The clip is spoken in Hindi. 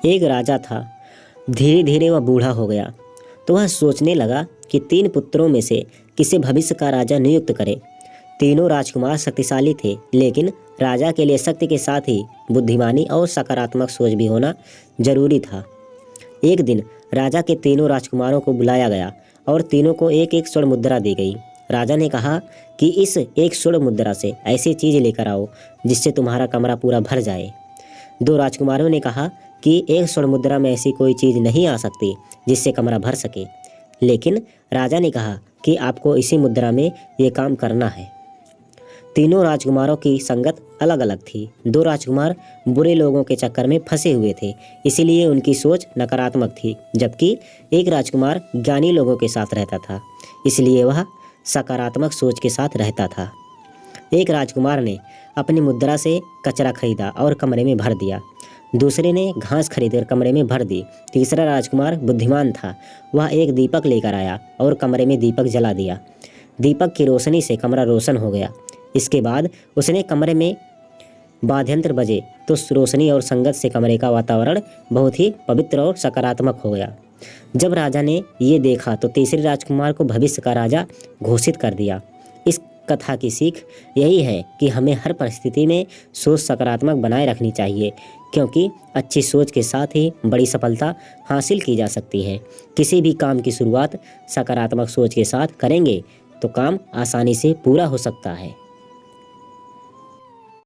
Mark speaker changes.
Speaker 1: एक राजा था। धीरे धीरे वह बूढ़ा हो गया तो वह सोचने लगा कि 3 पुत्रों में से किसे भविष्य का राजा नियुक्त करे। तीनों राजकुमार शक्तिशाली थे, लेकिन राजा के लिए शक्ति के साथ ही बुद्धिमानी और सकारात्मक सोच भी होना जरूरी था। एक दिन राजा के तीनों राजकुमारों को बुलाया गया और तीनों को एक एक स्वर्ण मुद्रा दी गई। राजा ने कहा कि इस एक स्वर्ण मुद्रा से ऐसी चीज़ लेकर आओ जिससे तुम्हारा कमरा पूरा भर जाए। 2 राजकुमारों ने कहा कि एक स्वर्ण मुद्रा में ऐसी कोई चीज़ नहीं आ सकती जिससे कमरा भर सके, लेकिन राजा ने कहा कि आपको इसी मुद्रा में ये काम करना है। तीनों राजकुमारों की संगत अलग अलग थी। 2 राजकुमार बुरे लोगों के चक्कर में फंसे हुए थे, इसीलिए उनकी सोच नकारात्मक थी, जबकि एक राजकुमार ज्ञानी लोगों के साथ रहता था, इसलिए वह सकारात्मक सोच के साथ रहता था। एक राजकुमार ने अपनी मुद्रा से कचरा खरीदा और कमरे में भर दिया। दूसरे ने घास खरीदकर कमरे में भर दी। तीसरा राजकुमार बुद्धिमान था, वह एक दीपक लेकर आया और कमरे में दीपक जला दिया। दीपक की रोशनी से कमरा रोशन हो गया। इसके बाद उसने कमरे में वाद्ययंत्र बजे तो रोशनी और संगत से कमरे का वातावरण बहुत ही पवित्र और सकारात्मक हो गया। जब राजा ने ये देखा तो तीसरे राजकुमार को भविष्य का राजा घोषित कर दिया। इस कथा की सीख यही है कि हमें हर परिस्थिति में सोच सकारात्मक बनाए रखनी चाहिए, क्योंकि अच्छी सोच के साथ ही बड़ी सफलता हासिल की जा सकती है। किसी भी काम की शुरुआत सकारात्मक सोच के साथ करेंगे तो काम आसानी से पूरा हो सकता है।